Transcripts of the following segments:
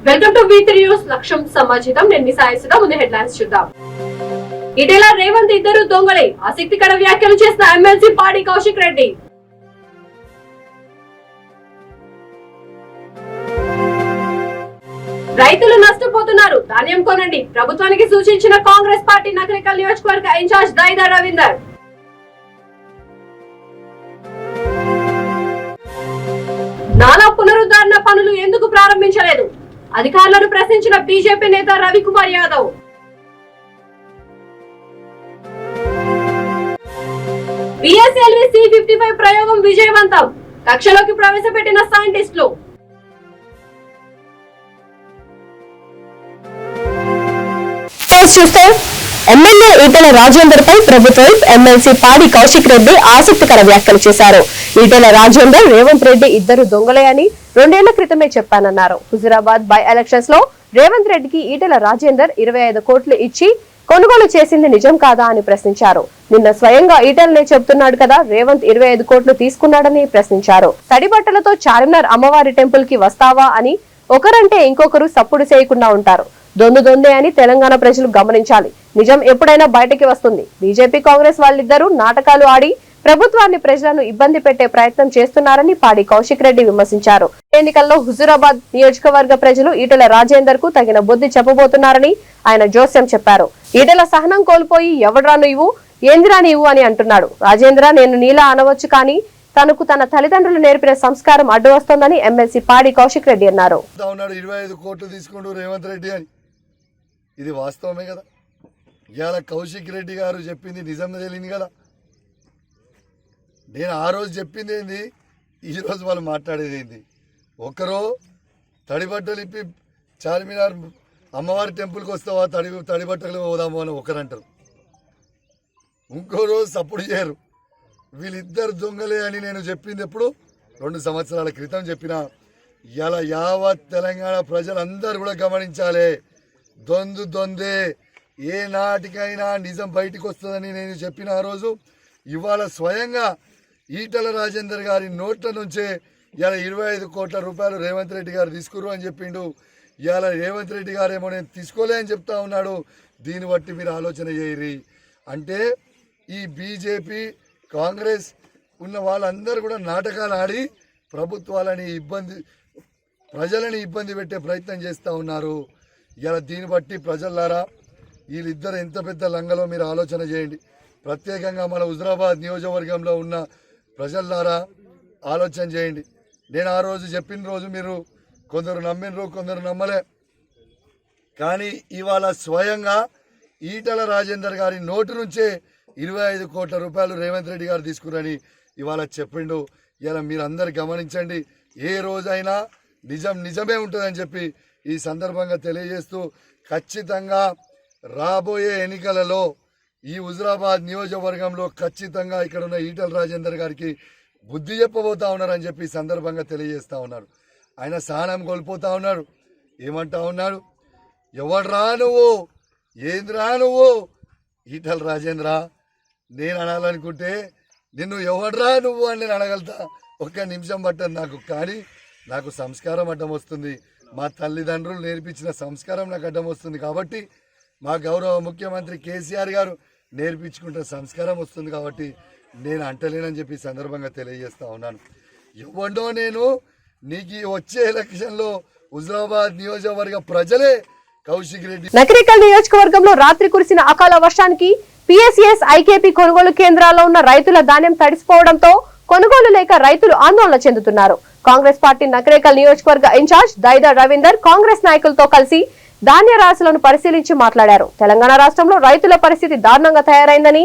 Welcome to V3 news. లక్ష్యం సమాజితం. నేను మీ సాయిసుదా. ముందు హెడ్లైన్స్ చూద్దాం. ఇటీవల రేవంత్ ఇద్దరు దొంగలే ఆసక్తికర వ్యాఖ్యలు చేసిన ఎమ్మెల్సీ పాడి కౌశిక్ రెడ్డి. రైతులు నష్టపోతున్నారు, ధాన్యం కొనండి. ప్రభుత్వానికి సూచించిన కాంగ్రెస్ పార్టీ నకరికల్ నియోజకవర్గ ఇన్ఛార్జ్ దైదా రవీందర్. నాలా పునరుద్ధరణ పనులు ఎందుకు ప్రారంభించలేదు? అధికారులను ప్రశ్నించిన బీజేపీ నేత రవికుమార్ యాదవ్. PSLV C-55 ప్రయోగం విజయవంతం, కక్షలోకి ప్రవేశపెట్టిన సైంటిస్టులు. చూస్తే ఎమ్మెల్యే ఈటెల రాజేందర్ పై ప్రభుత్వం ఎమ్మెల్సీ పాడి కౌశిక్ రెడ్డి ఆసక్తికర వ్యాఖ్యలు చేశారు. ఈటెల రాజేందర్, రేవంత్ రెడ్డి ఇద్దరు దొంగలే అని 2 ఏళ్ల క్రితమే చెప్పానన్నారు. హుజురాబాద్ బై ఎలక్షన్స్ లో రేవంత్ రెడ్డికి ఈటెల రాజేందర్ 25 కోట్లు ఇచ్చి కొనుగోలు చేసింది నిజం కాదా అని ప్రశ్నించారు. నిన్న స్వయంగా ఈటెలనే చెబుతున్నాడు కదా రేవంత్ 25 కోట్లు తీసుకున్నాడని ప్రశ్నించారు. తడి బట్టలతో చార్మినార్ అమ్మవారి టెంపుల్ కి వస్తావా అని ఒకరంటే ఇంకొకరు సప్పుడు చేయకుండా ఉంటారు. దొందే అని తెలంగాణ ప్రజలు గమనించాలి. నిజం ఎప్పుడైనా బయటకి వస్తుంది. బీజేపీ కాంగ్రెస్ వాళ్ళిద్దరూ నాటకాలు ఆడి ప్రభుత్వాన్ని ప్రజలను ఇబ్బంది పెట్టే ప్రయత్నం చేస్తున్నారని పాడి కౌశిక్ రెడ్డి విమర్శించారు. ఎన్నికల్లో హుజురాబాద్ నియోజకవర్గ ప్రజలు ఈటెల రాజేందర్ కు తగిన బుద్ధి చెప్పబోతున్నారని ఆయన జోస్యం చెప్పారు. ఈటెల సహనం కోల్పోయి ఎవడ్రా నువ్వు, ఏందిరా నీవు అని అంటున్నాడు. రాజేంద్ర, నేను నీలా అనవచ్చు, కానీ తనకు తన తల్లిదండ్రులు నేర్పిన సంస్కారం అడ్డు వస్తోందని ఎమ్మెల్సీ పాడి కౌశిక్ రెడ్డి అన్నారు. 25 కోట్లు తీసుకుంటూ రేవంత్ రెడ్డి అని, ఇది వాస్తవమే కదా. ఇవాళ కౌశిక్ రెడ్డి గారు చెప్పింది నిజం తెలియదు కదా. నేను ఆ రోజు చెప్పింది ఏంది, ఈరోజు వాళ్ళు మాట్లాడేది ఏంది. ఒకరో తడిబట్టలు ఇప్పి చార్మినార్ అమ్మవారి టెంపుల్కి వస్తావా, తడిబట్టలు పోదాము అని ఒకరంటారు. ఇంకో రోజు సపోర్ట్ చేయరు. వీళ్ళిద్దరు దొంగలే అని నేను చెప్పింది ఎప్పుడు 2 సంవత్సరాల క్రితం చెప్పిన. ఇలా యావత్ తెలంగాణ ప్రజలందరూ కూడా గమనించాలి. దొందే ఏ నాటికైనా నిజం బయటికి వస్తుందని నేను చెప్పిన ఆ రోజు. ఇవాళ స్వయంగా ఈటెల రాజేందర్ గారి నోట్ల నుంచే ఇలా 25 కోట్ల రూపాయలు రేవంత్ రెడ్డి గారు తీసుకురు అని చెప్పిండు. ఇవాళ రేవంత్ రెడ్డి గారేమో నేను తీసుకోలే అని చెప్తా ఉన్నాడు. దీన్ని బట్టి మీరు ఆలోచన చేయరి. అంటే ఈ బీజేపీ కాంగ్రెస్ ఉన్న వాళ్ళందరూ కూడా నాటకాలు ఆడి ప్రజలని ఇబ్బంది పెట్టే ప్రయత్నం చేస్తూ ఉన్నారు. ఇలా దీన్ని బట్టి ప్రజలారా, వీళ్ళిద్దరు ఎంత పెద్ద లంగలో మీరు ఆలోచన చేయండి. ప్రత్యేకంగా మన హుజురాబాద్ నియోజకవర్గంలో ఉన్న ప్రజలారా ఆలోచన చేయండి. నేను ఆ రోజు చెప్పిన రోజు మీరు కొందరు నమ్మినరు, కొందరు నమ్మలే. కానీ ఇవాళ స్వయంగా ఈటెల రాజేందర్ గారి నోటు నుంచే 25 కోట్ల రూపాయలు రేవంత్ రెడ్డి గారు తీసుకురని ఇవాళ చెప్పిండు. ఇలా మీరందరు గమనించండి. ఏ రోజైనా నిజమే ఉంటుందని చెప్పి ఈ సందర్భంగా తెలియజేస్తూ, ఖచ్చితంగా రాబోయే ఎన్నికలలో ఈ హుజురాబాద్ నియోజకవర్గంలో ఖచ్చితంగా ఇక్కడ ఉన్న ఈటెల రాజేందర్ గారికి బుద్ధి చెప్పబోతా ఉన్నారని చెప్పి ఈ సందర్భంగా తెలియజేస్తూ ఉన్నారు. ఆయన సహనం కోల్పోతా ఉన్నాడు. ఏమంటా ఉన్నాడు, ఎవడ్రా నువ్వు, ఏంద్రా నువ్వు. ఈటెల రాజేంద్ర, నేను అనాలనుకుంటే నిన్ను ఎవడ్రా నువ్వు అని నేను అనగలుగుతా. 1 నిమిషం పట్టదు నాకు. కానీ నాకు సంస్కారం అడ్డం వస్తుంది. మా తల్లిదండ్రులు నేర్పించిన సంస్కారం నాకు అడ్డం వస్తుంది. కాబట్టి మా గౌరవ ముఖ్యమంత్రి కేసీఆర్ గారు నేర్పించుకుంటే సంస్కారం వస్తుంది. కాబట్టి నేను అంటలేనని చెప్పి సందర్భంగా తెలియజేస్తా ఉన్నాను. ఎవడో నేను నీకు వచ్చే ఎలక్షన్లో హుజురాబాద్ నియోజకవర్గ ప్రజలే కౌశిక్ రెడ్డి. నకరికల్ నియోజకవర్గంలో రాత్రి కురిసిన అకాల వర్షానికి PSS IKP కొనుగోలు కేంద్రాల్లో ఉన్న రైతుల ధాన్యం తడిసిపోవడంతో కొనుగోలు లేక రైతులు ఆందోళన చెందుతున్నారు. కాంగ్రెస్ పార్టీ నకరికల్ నియోజకవర్గ ఇన్ఛార్జ్ దైదా రవీందర్ కాంగ్రెస్ నాయకులతో కలిసి ధాన్య రాశులను పరిశీలించి మాట్లాడారు. తెలంగాణ రాష్ట్రంలో రైతుల పరిస్థితి దారుణంగా తయారైందని,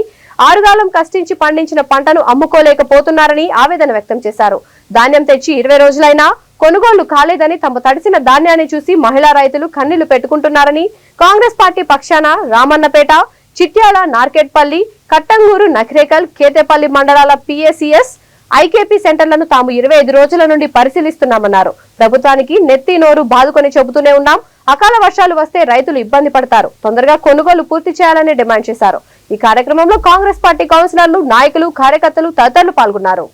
ఆరుగాలం కష్టించి పండించిన పంటను అమ్ముకోలేకపోతున్నారని ఆవేదన వ్యక్తం చేశారు. ధాన్యం తెచ్చి 20 రోజులైనా కొనుగోలు కాలేదని, తమ తడిసిన ధాన్యాన్ని చూసి మహిళా రైతులు కన్నీళ్లు పెట్టుకుంటున్నారని కాంగ్రెస్ పార్టీ పక్షాన రామన్నపేట, చిట్యాల, నార్కెట్పల్లి, కట్టంగూరు, నకరేకల్, కేతేపల్లి మండలాల PSES IKP సెంటర్లను తాము 25 రోజుల నుండి పరిశీలిస్తున్నామన్నారు. ప్రభుత్వానికి నెత్తి నోరు బాదుకొని చెబుతూనే ఉన్నాం. అకాల వర్షాలు వస్తే రైతులు ఇబ్బంది పడతారు. తొందరగా కొనుగోలు పూర్తి చేయాలని డిమాండ్ చేశారు. ఈ కార్యక్రమంలో కాంగ్రెస్ పార్టీ కౌన్సిలర్లు, నాయకులు, కార్యకర్తలు తదితరులు పాల్గొన్నారు.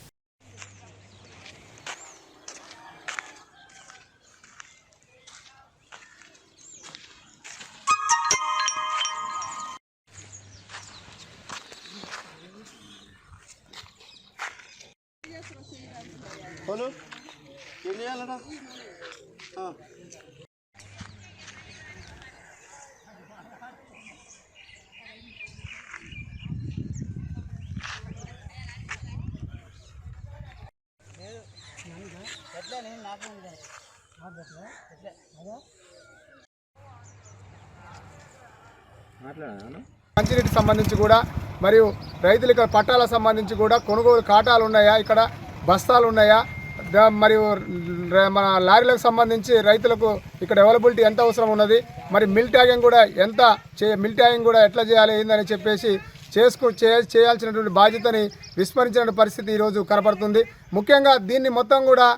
మంచినీటికి సంబంధించి కూడా మరియు రైతులకు పట్టాలకు సంబంధించి కూడా కొనుగోలు కాటాలు ఉన్నాయా, ఇక్కడ బస్తాలు ఉన్నాయా, మరియు మన లారీలకు సంబంధించి రైతులకు ఇక్కడ అవైలబిలిటీ ఎంత అవసరం ఉన్నది, మరి మిల్ ట్యాగింగ్ కూడా మిల్ ట్యాగింగ్ కూడా ఎట్లా చేయాలి ఏందని చెప్పేసి చేయాల్సినటువంటి బాధ్యతని విస్మరించిన పరిస్థితి ఈరోజు కనపడుతుంది. ముఖ్యంగా దీన్ని మొత్తం కూడా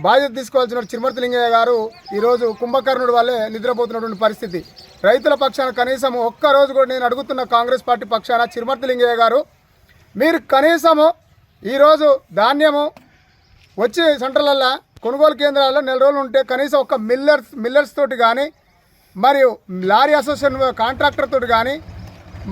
బాధ్యత తీసుకోవాల్సిన చిరుమర్తి లింగయ్య గారు ఈరోజు కుంభకర్ణుడి వల్లే నిద్రపోతున్నటువంటి పరిస్థితి. రైతుల పక్షాన కనీసం ఒక్కరోజు కూడా నేను అడుగుతున్న కాంగ్రెస్ పార్టీ పక్షాన చిరుమర్తి లింగయ్య గారు, మీరు కనీసము ఈరోజు ధాన్యము వచ్చి సెంటర్లల్లో కొనుగోలు కేంద్రాల్లో నెల రోజులు ఉంటే కనీసం ఒక మిల్లర్స్ తోటి కానీ, మరియు లారీ అసోసియేషన్ కాంట్రాక్టర్ తోటి కానీ,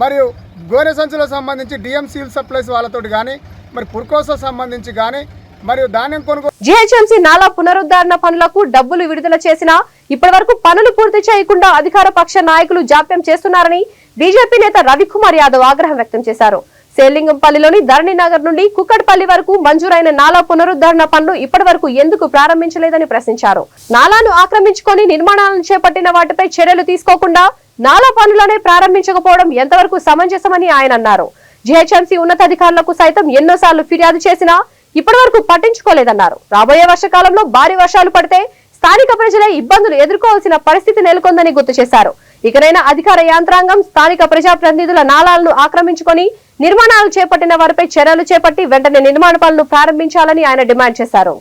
మరియు గోనె సంచులకు సంబంధించి డిఎం సివిల్ సప్లైస్ వాళ్ళతోటి కానీ, మరి పుర్కోసా సంబంధించి కానీ, మరియు ధాన్యం కొనుగోలు జీహెచ్ఎంసీ నాలా పునరుద్ధరణ పనులకు డబ్బులు విడుదల చేసినా ఇప్పటి వరకు పనులు పూర్తి చేయకుండా అధికార పక్ష నాయకులు జాప్యం చేస్తున్నారని బీజేపీ నేత రవికుమార్ యాదవ్ ఆగ్రహం వ్యక్తం చేశారు. సేలింగంపల్లిలోని ధరణినగర్ నుండి కుక్కట్పల్లి వరకు మంజూరైన నాలా పునరుద్ధరణ పనులు ఇప్పటి వరకు ఎందుకు ప్రారంభించలేదని ప్రశ్నించారు. నాలాను ఆక్రమించుకొని నిర్మాణాలను చేపట్టిన వాటిపై చర్యలు తీసుకోకుండా నాలా పనులనే ప్రారంభించకపోవడం ఎంతవరకు సమంజసమని ఆయన అన్నారు. జీహెచ్ఎంసీ ఉన్నతాధికారులకు సైతం ఎన్నోసార్లు ఫిర్యాదు చేసినా ఇప్పటి వరకు పట్టించుకోలేదన్నారు. రాబోయే వర్షకాలంలో భారీ వర్షాలు పడితే స్థానిక ప్రజలే ఇబ్బందులు ఎదుర్కోవాల్సిన పరిస్థితి నెలకొందని గుర్తు చేశారు. ఇకనైనా అధికార యంత్రాంగం స్థానిక ప్రజాప్రతినిధుల నాలాలను ఆక్రమించుకొని నిర్మాణాలు చేపట్టిన వారిపై చర్యలు చేపట్టి వెంటనే నిర్మాణ పనులు ప్రారంభించాలని ఆయన డిమాండ్ చేశారు.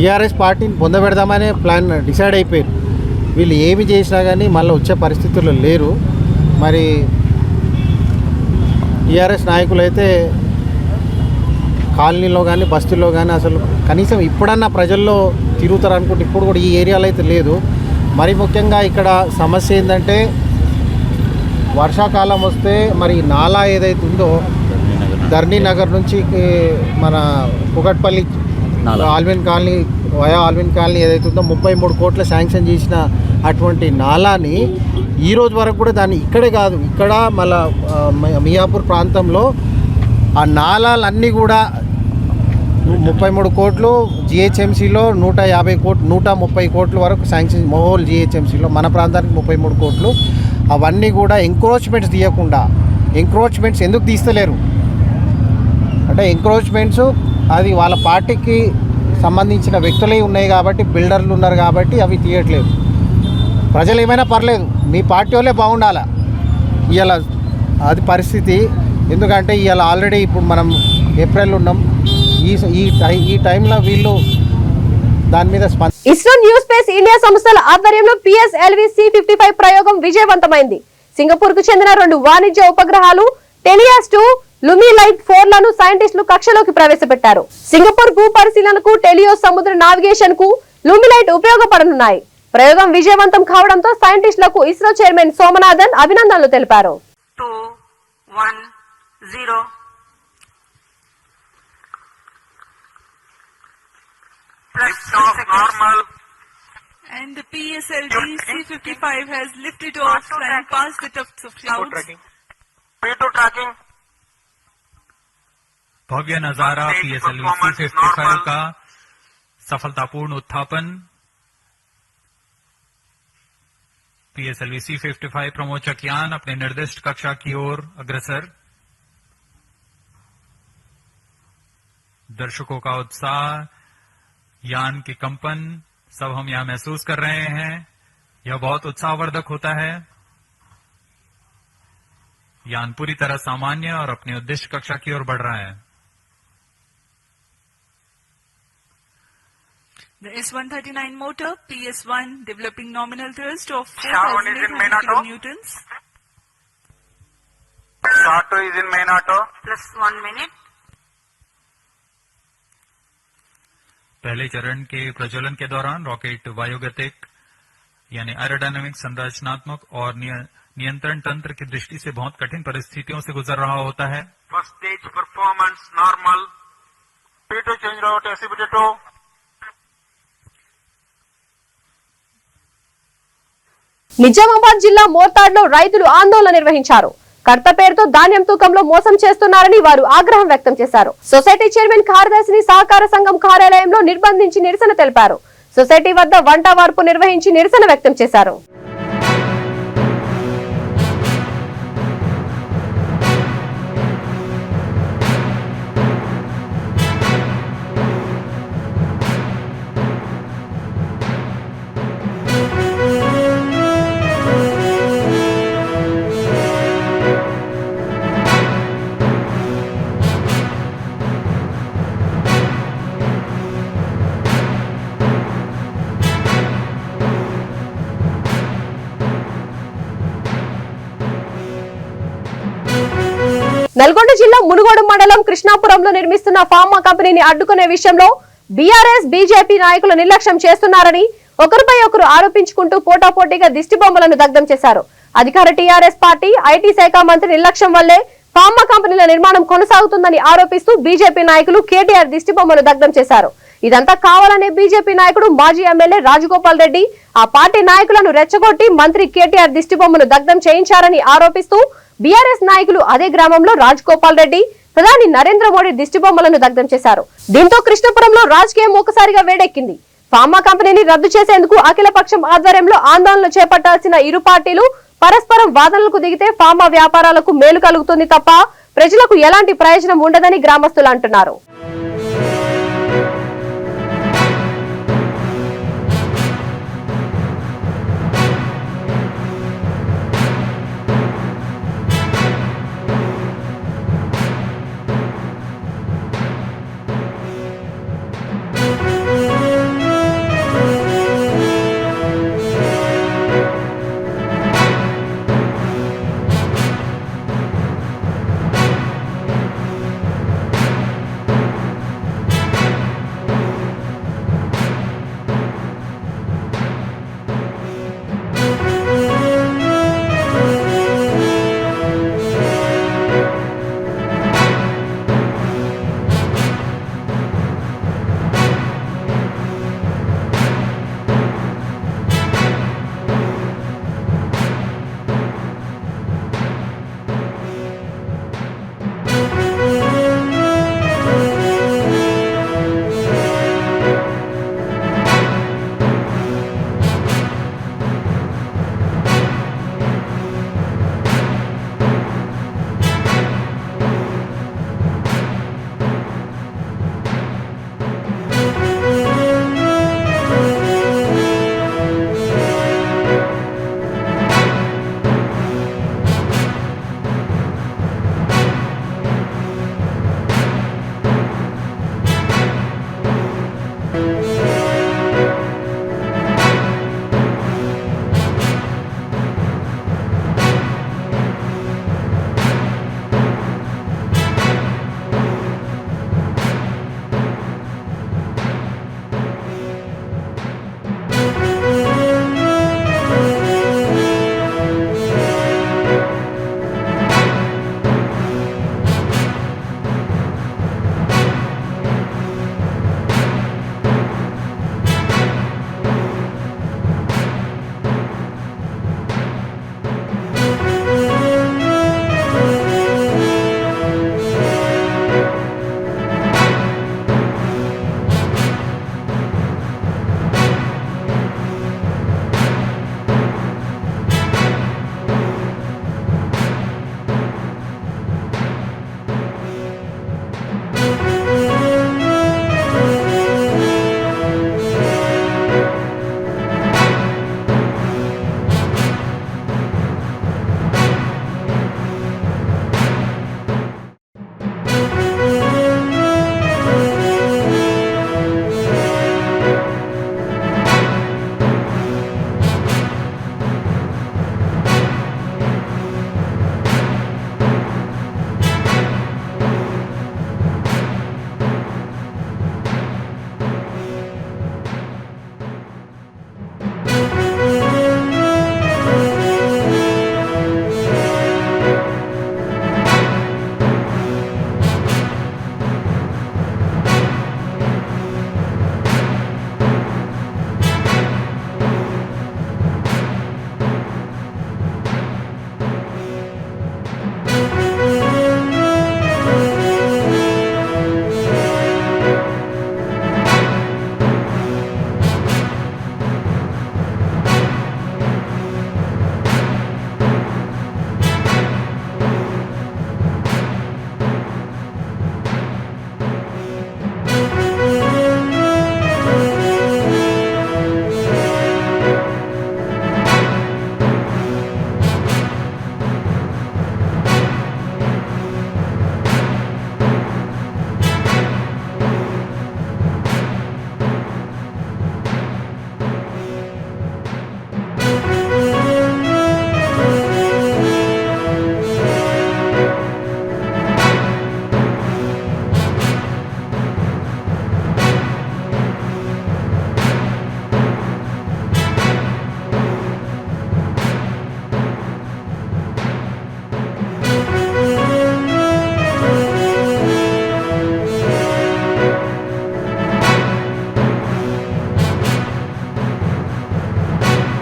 టీఆర్ఎస్ పార్టీని పొందబెడదామనే ప్లాన్ డిసైడ్ అయిపోయారు. వీళ్ళు ఏమి చేసినా కానీ మళ్ళీ వచ్చే పరిస్థితుల్లో లేరు. మరి టీఆర్ఎస్ నాయకులు అయితే కాలనీలో కానీ బస్తీల్లో కానీ అసలు కనీసం ఇప్పుడన్నా ప్రజల్లో తిరుగుతారు అనుకుంటే ఇప్పుడు కూడా ఈ ఏరియాలో అయితే లేదు. మరి ముఖ్యంగా ఇక్కడ సమస్య ఏంటంటే వర్షాకాలం వస్తే మరి నాలా ఏదైతే ఉందో ధరణినగర్ నుంచి మన కుకట్పల్లి ఆల్విన్ కాలనీ ఆల్విన్ కాలనీ ఏదైతే ఉందో 33 కోట్ల శాంక్షన్ చేసిన అటువంటి నాలాని ఈ రోజు వరకు కూడా దాన్ని ఇక్కడే కాదు ఇక్కడ మళ్ళా మియాపూర్ ప్రాంతంలో ఆ నాలాలన్నీ కూడా 33 కోట్లు జిహెచ్ఎంసీలో 150 కోట్లు 130 కోట్ల వరకు శాంక్షన్ మోహోల్ జిహెచ్ఎంసీలో మన ప్రాంతానికి 33 కోట్లు అవన్నీ కూడా ఎంక్రోచ్మెంట్స్ తీయకుండా ఎంక్రోచ్మెంట్స్ ఎందుకు తీస్తలేరు అంటే ఎంక్రోచ్మెంట్స్ అది వాళ్ళ పార్టీకి సంబంధించిన వ్యక్తులే ఉన్నాయి కాబట్టి బిల్డర్లు ఉన్నారు కాబట్టి అవి తీయట్లేదు. ప్రజలు ఏమైనా పర్లేదు మీ పార్టీ వాళ్ళే బాగుండాలా ఇవాళ అది పరిస్థితి. ఎందుకంటే ఇవాళ ఆల్రెడీ ఇప్పుడు మనం ఏప్రిల్ ఉన్నాం ఈ టైంలో వీళ్ళు దాని మీద ఇస్రో న్యూ స్పేస్ ఇండియా సంస్థల ఆధ్వర్యంలో పిఎస్ఎల్వి C-55 ప్రయోగం విజయవంతమైంది. సింగపూర్ కు చెందిన 2 వాణిజ్య ఉపగ్రహాలు టెలియాస్ 2 లుమిలైట్ 4 లను సైంటిస్టులు కక్షలోకి ప్రవేశపెట్టారు. సింగపూర్ భూ పరిశీలనకు టెలియోస్ సముద్ర నావిగేషన్ కు లుమిలైట్ ఉపయోగపడనున్నాయి. ప్రయోగం విజయవంతం కావడంతో సైంటిస్టులకు ఇస్రో చైర్మన్ సోమనాథన్ అభినందనలు తెలిపారు. 2, 1, 0. Normal. And the PSLV C-55 has lifted off and passed the tufts of clouds. P2 tracking. भव्य नजारा PSLV C-55 का सफलतापूर्ण उत्थापन। PSLV C-55 प्रमोचक यान अपने निर्दिष्ट कक्षा की ओर अग्रसर। दर्शकों का उत्साह, यान के कंपन सब हम यहां महसूस कर रहे हैं। यह बहुत उत्साहवर्धक होता है। यान पूरी तरह सामान्य और अपनी उद्दिष्ट कक्षा की ओर बढ़ रहा है। The S-139 motor, PS-1, developing nominal thrust of Sha-1 is in main 4,800 auto. kilonewtons. Sha-2 is in main auto. Plus 1 minute. पहले चरण के प्रज्वलन के दौरान रॉकेट वायुगतिक यानी एरोडायनामिक, संरचनात्मक और नियंत्रण तंत्र की दृष्टि से बहुत कठिन परिस्थितियों से गुजर रहा होता है। First stage performance normal. P2 change route SCBT2. Nizamabad జిల్లా మోర్తాడ్లో రైతులు ఆందోళన నిర్వహించారు. కర్త పేరుతో ధాన్యం తూకంలో మోసం చేస్తున్నారని వారు ఆగ్రహం వ్యక్తం చేశారు. సొసైటీ చైర్మన్ కార్యదర్శిని సహకార సంఘం కార్యాలయంలో నిర్బంధించి నిరసన తెలిపారు. సొసైటీ వద్ద వంట వార్పు నిర్వహించి నిరసన వ్యక్తం చేశారు. నల్గొండ జిల్లా మునుగోడు మండలం కృష్ణాపురంలో నిర్మిస్తున్న ఫార్మా కంపెనీని అడ్డుకునే విషయంలో బీఆర్ఎస్ బీజేపీ నాయకులు నిర్లక్ష్యం చేస్తున్నారని ఒకరిపై ఒకరు ఆరోపించుకుంటూ పోటాపోటీగా దిష్టి బొమ్మలను దగ్ధం చేశారు. అధికార టీఆర్ఎస్ పార్టీ ఐటీ శాఖ మంత్రి నిర్లక్ష్యం వల్లే ఫార్మా కంపెనీల నిర్మాణం కొనసాగుతుందని ఆరోపిస్తూ బీజేపీ నాయకులు కేటీఆర్ దిష్టి బొమ్మను దగ్ధం చేశారు. ఇదంతా కావాలనే బీజేపీ నాయకుడు మాజీ ఎమ్మెల్యే రాజగోపాల్ రెడ్డి ఆ పార్టీ నాయకులను రెచ్చగొట్టి మంత్రి కేటీఆర్ దిష్టి బొమ్మను దగ్ధం చేయించారని ఆరోపిస్తూ బీఆర్ఎస్ నాయకులు అదే గ్రామంలో రాజగోపాల్ రెడ్డి, ప్రధాని నరేంద్ర మోడీ దిష్టి బొమ్మలను దగ్ధం చేశారు. దీంతో కృష్ణపురంలో రాజకీయం ఒక్కసారిగా వేడెక్కింది. ఫార్మా కంపెనీని రద్దు చేసేందుకు అఖిలపక్షం ఆధ్వర్యంలో ఆందోళన చేపట్టాల్సిన ఇరు పార్టీలు పరస్పరం వాదనలకు దిగితే ఫార్మా వ్యాపారాలకు మేలు కలుగుతుంది తప్ప ప్రజలకు ఎలాంటి ప్రయోజనం ఉండదని గ్రామస్తులు అంటున్నారు.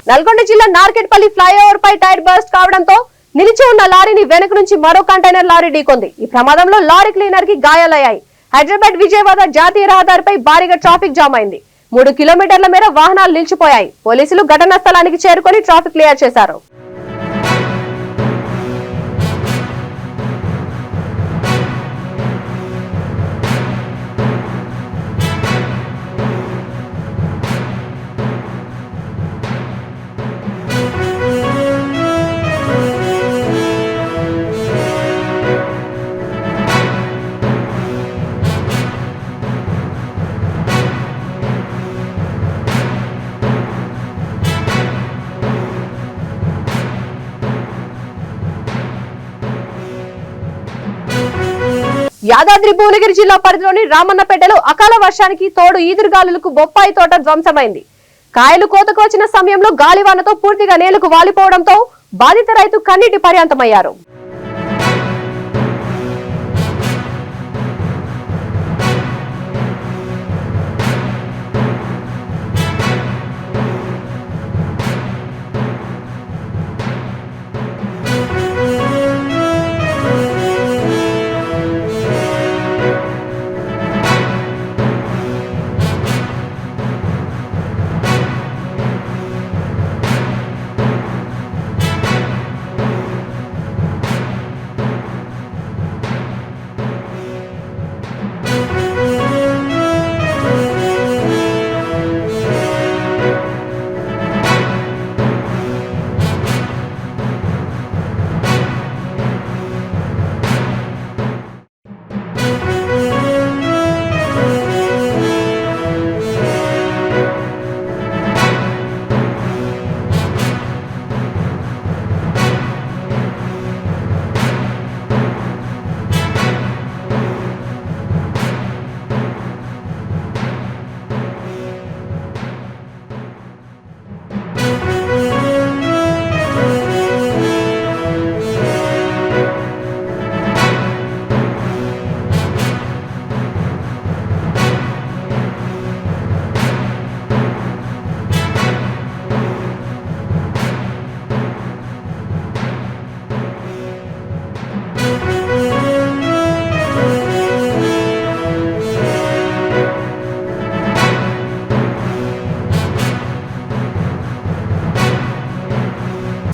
నల్గొండ జిల్లా నార్కెట్పల్లి ఫ్లైఓవర్ పై టైర్ బర్స్ట్ కావడంతో నిలిచి ఉన్న లారీని వెనుక నుంచి మరో కంటైనర్ లారీ ఢీకొంది. ఈ ప్రమాదంలో లారీ క్లీనర్ కి గాయాలయ్యాయి. హైదరాబాద్ విజయవాడ జాతీయ రహదారిపై భారీగా ట్రాఫిక్ జామ్ అయింది. 3 కిలోమీటర్ల మేర వాహనాలు నిలిచిపోయాయి. పోలీసులు ఘటనా స్థలానికి చేరుకొని ట్రాఫిక్ క్లియర్ చేశారు. యాదాద్రి భువనగిరి జిల్లా పరిధిలోని రామన్నపేటలో అకాల వర్షానికి తోడు ఈదురుగాలులకు బొప్పాయి తోట ధ్వంసమైంది. కాయలు కోతకు వచ్చిన సమయంలో గాలివానతో పూర్తిగా నేలకు వాలిపోవడంతో బాధిత రైతు కన్నీటి పర్యాంతమయ్యారు.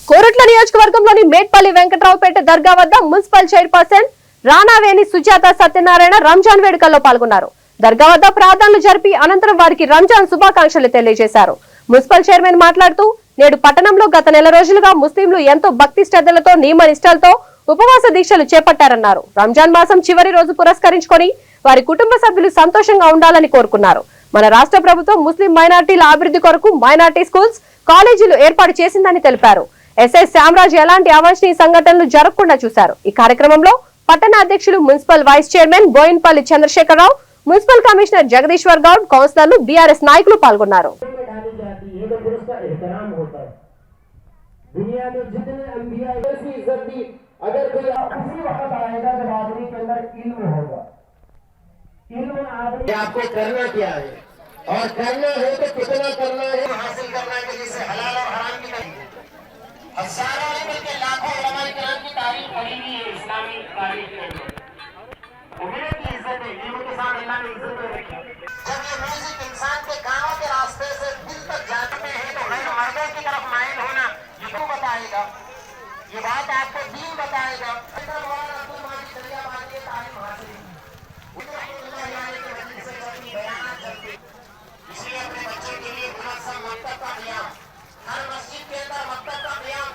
కోరుట్ల నియోజకవర్గంలోని మేట్పల్లి వెంకట్రావుపేట దర్గా వద్ద మున్సిపల్ చైర్పర్సన్ రాణావేణి సుజాత సత్యనారాయణ రంజాన్ వేడుకల్లో పాల్గొన్నారు. దర్గా వద్ద ప్రార్థనలు జరిపి అనంతరం వారికి రంజాన్ శుభాకాంక్షలు తెలియజేశారు. మున్సిపల్ చైర్మన్ మాట్లాడుతూ నేడు పట్టణంలో గత నెల రోజులుగా ముస్లింలు ఎంతో భక్తి శ్రద్ధలతో నియమ నిష్టలతో ఉపవాస దీక్షలు చేపట్టారన్నారు. రంజాన్ మాసం చివరి రోజు పురస్కరించుకొని వారి కుటుంబ సభ్యులు సంతోషంగా ఉండాలని కోరుకున్నారు. మన రాష్ట్ర ప్రభుత్వం ముస్లిం మైనార్టీల అభివృద్ధి కొరకు మైనార్టీ స్కూల్స్, కాలేజీలు ఏర్పాటు చేసిందని తెలిపారు. ఎస్ఐ శ్యామరాజ్ ఎలాంటి అవాంఛనీయ సంఘటనలు జరగకుండా చూశారు. ఈ కార్యక్రమంలో పట్టణ అధ్యక్షులు municipal vice chairman Boinpally Chandrasekhara Rao, municipal commissioner Jagadishwar Goud, కౌన్సిలర్లు, బీఆర్ఎస్ నాయకులు పాల్గొన్నారు. और करना है तो कितना करना है, हासिल करना है जिससे हलाल और हराम की हजारों ने बल्कि लाखों उलमाए किराम की तारीफ पढ़ी हुई है इस्लामी तारीख के अंदर। उम्मीद की इज्जत है, इल्म के साथ अल्लाह ने इज्जत रखी। जब ये म्यूजिक इंसान के कानों के रास्ते से दिल तक जाते हैं तो गैर मर्दों की तरफ माइल होना ये क्यों बताएगा, ये बात आपको दीन बताएगा। इसलिए अपने बच्चे के लिए मुनासिब मकतब का क़याम, हर मस्जिद के अंदर मकतब का क़याम।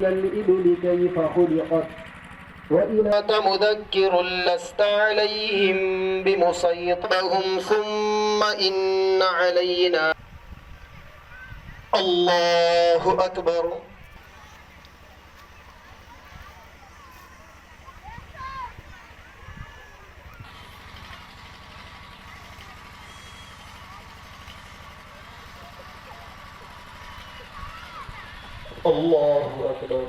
الإبل كيف خلقت وإنك مذكر لست عليهم بمسيطرهم ثم إن علينا الله أكبر الله أكبر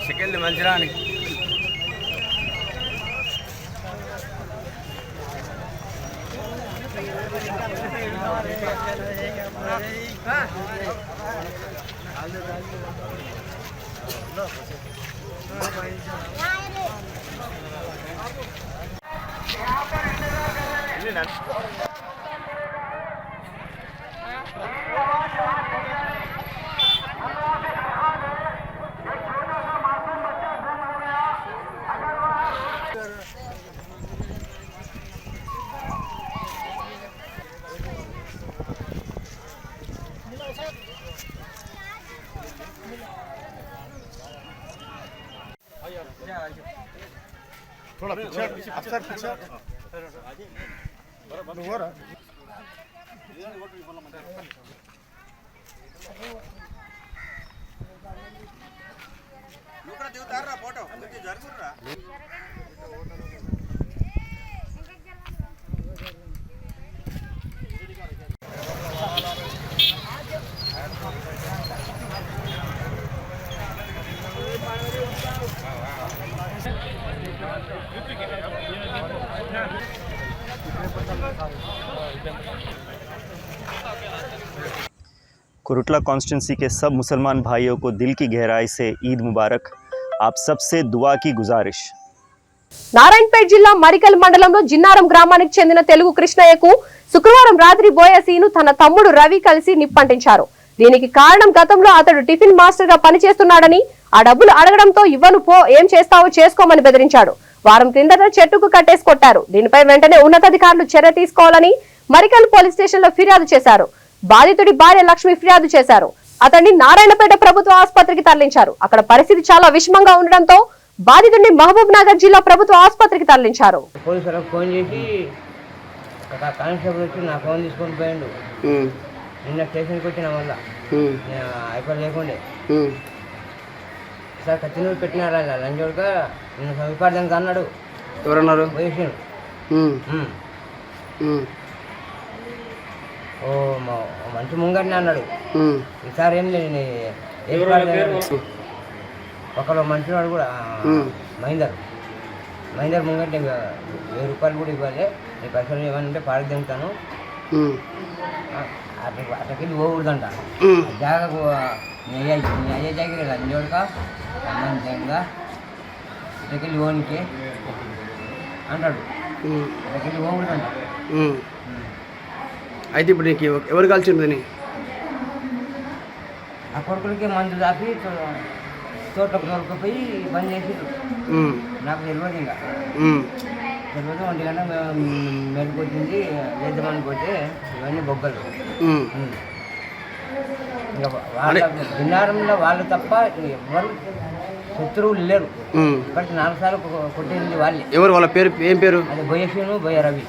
చికెన్ మంచిరాని थोड़ा पीछे अफसर पीछे हो रहा फोटो कुरुटला कॉन्स्टिट्यूंसी के सब मुसलमान भाइयों को दिल की गहराई से ईद मुबारक। आप सबसे दुआ की गुजारिश। నారాయణపేట జిల్లా మరికల్ మండలంలో జిన్నారం గ్రామానికి చెందిన తెలుగు కృష్ణయ్యకు శుక్రవారం రాత్రి బోయసీను తన తమ్ముడు రవి కలిసి నిప్పంటించారు. దీనికి కారణం గతంలో అతడు టిఫిన్ మాస్టర్ గా పనిచేస్తున్నాడని ఆ డబ్బులు అడగడంతో ఇవ్వను పో ఏం చేస్తావో చేసుకోమని బెదిరించాడు. వారం కిందట చెట్టుకు కట్టేసి కొట్టారు. దీనిపై వెంటనే ఉన్నతాధికారులు చర్య తీసుకోవాలని మరికల్ పోలీస్ స్టేషన్ లో ఫిర్యాదు చేశారు. బాధితుడి భార్య లక్ష్మి ఫిర్యాదు చేశారు. అతన్ని నారాయణపేట ప్రభుత్వ ఆసుపత్రికి తరలించారు. అక్కడ పరిస్థితి చాలా విషమంగా ఉండడంతో బాధితుడిని మహబూబ్ నగర్ జిల్లా ప్రభుత్వ ఆసుపత్రికి తరలించారు. పోలీసులకు ఫోన్ చేసి కానిస్టేబుల్ వచ్చి నా ఫోన్ తీసుకొని పోయిండు. నిన్న స్టేషన్కి వచ్చిన వల్ల అయిపోయి లేకుండే సార్ కత్తినూరు పెట్టినారా లంచోడుగా నిన్న సమీపార్థంగా అన్నాడు. ఎవరన్నారు? పోయేసాను. ఓ మంచి ముంగటిని అన్నాడు. ఈసారి ఏం లేదు ఒకరు మంచివాడు కూడా మహేందర్ మహేందర్ ముంగంటే 1000 రూపాయలు కూడా ఇవ్వాలి, నీ పైసలు ఏమైనా ఉంటే పాడి దింగుతాను అక్కడికి పోకూడదంట. జాగకు నీ అయ్యే జాగిరి లంజోడక సంబంధంగా ఇక్కడికి ఓనికి అంటాడు. ఇక్కడికి పోకూడదంట. అయితే ఇప్పుడు నీకు ఎవరు కలిసిందని? ఆ కొడుకులకి మందు దాపి తోటకు తోలుకుపోయి బంద్ చేసి నాకు తెలియదు. ఇంకా తెలియదు. 1 గంట మెలకు వచ్చింది వేద్దామని పోతే ఇవన్నీ బొగ్గలు. ఇంకా వాళ్ళ దినారంలో వాళ్ళు తప్ప ఎవరు శత్రువులు లేరు. బట్ 4 సార్లు కొట్టింది వాళ్ళే. ఎవరు వాళ్ళ పేరు? ఏం పేరు? అది బొయ్యశీను బొయ్య రవి.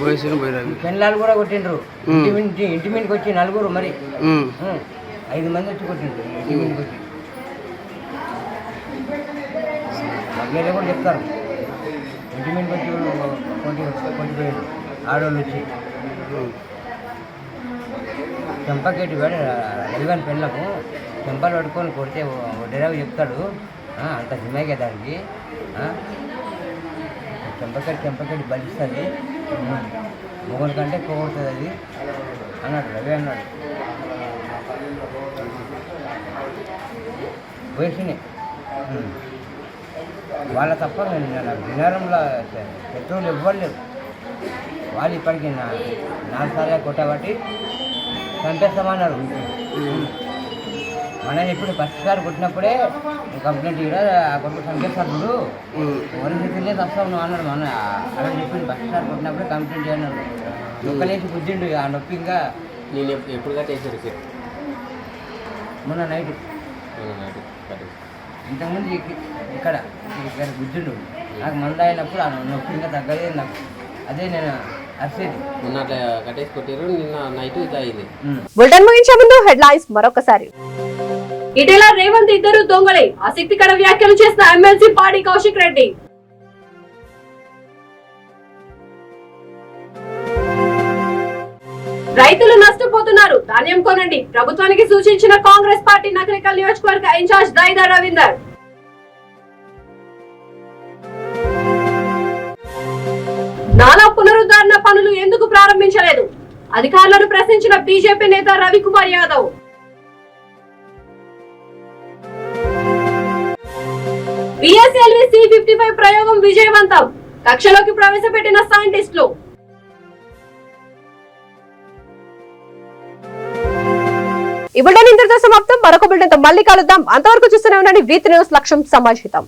బోయశ్రీను పెళ్ళాలు కూడా కొట్టిండ్రు. ఇంటి మీదకి వచ్చి 4 మరి 5 మంది వచ్చి కొట్టిండ్రు. ఇంటి మీదకి వచ్చి మహిళలు కూడా చెప్తారు. ఇంటి మీదకి వచ్చి కొట్టిపోయారు ఆడవాళ్ళు వచ్చి. చెంపకేటి వాడు రవిగాని పెళ్ళము చెంపలు పట్టుకొని కొడితే డ్రైవర్ చెప్తాడు అంత సినిమాకే దానికి చెంపకేటి బలిస్తుంది, మొగల కంటే కొడుతుంది అది అన్నాడు రవి అన్నాడు. వయసుని వాళ్ళ తప్ప వినారంలో శత్రువులు ఇవ్వలేరు. వాళ్ళు ఇప్పటికీ 4 సార్లు కొట్టబట్టి చంపేస్తామన్నారు. మనని ఇప్పుడు ఫస్ట్ సారి కొట్టినప్పుడే కంప్లైంట్ కూడా ఆ కొడుకు చంపేస్తాడు వరిస్థితులే వస్తావు నువ్వు అన్నాడు. మన అలా చెప్పింది ఫస్ట్ సారి కొట్టినప్పుడే కంప్లైంట్ చేయన్నాడు. ఒక్కలేసి గుద్దిండు ఆ నొప్పి. ఇంకా నేను ఎప్పుడు కట్టేసారు సార్? మొన్న నైట్ ఇంతకుముందు ఇక్కడ గుద్దిండు. నాకు మంద అయినప్పుడు ఆ నొప్పి ఇంకా తగ్గలేదు నాకు. అదే నేను అరిసేది. మొన్న అట్లా కట్టేసి కొట్టారు, నిన్న నైట్ ఇది అయింది. బులెటిన్ ముగించే ముందు హెడ్లైన్స్ మరొకసారి. ఇటీవల రేవంత్ ఇద్దరు దొంగలే ఆసక్తికర వ్యాఖ్యలు చేసిన ఎమ్మెల్సీ పాడి కౌశిక్ రెడ్డి. రైతులు నష్టపోతున్నారు, ధాన్యం కొనండి, ప్రభుత్వానికి సూచించిన కాంగ్రెస్ పార్టీ నకరికల్ నియోజకవర్గ ఇన్ఛార్జ్ దైదా రవీందర్. నాలా పునరుద్ధరణ పనులు ఎందుకు ప్రారంభించలేదు? అధికారులను ప్రశ్నించిన బీజేపీ నేత రవికుమార్ యాదవ్. పిఎస్ఎల్వి C-55 ప్రయోగం విజయవంతం, కక్షలోకి ప్రవేశపెట్టిన సైంటిస్టులు. ఈ బులెటిన్ ఇంతటితో సమాప్తం. మరొక బులెటిన్తో మళ్ళీ కలుద్దాం. అంతవరకు చూస్తూనే ఉండండి V3 న్యూస్. లక్ష్యం సమాజితం.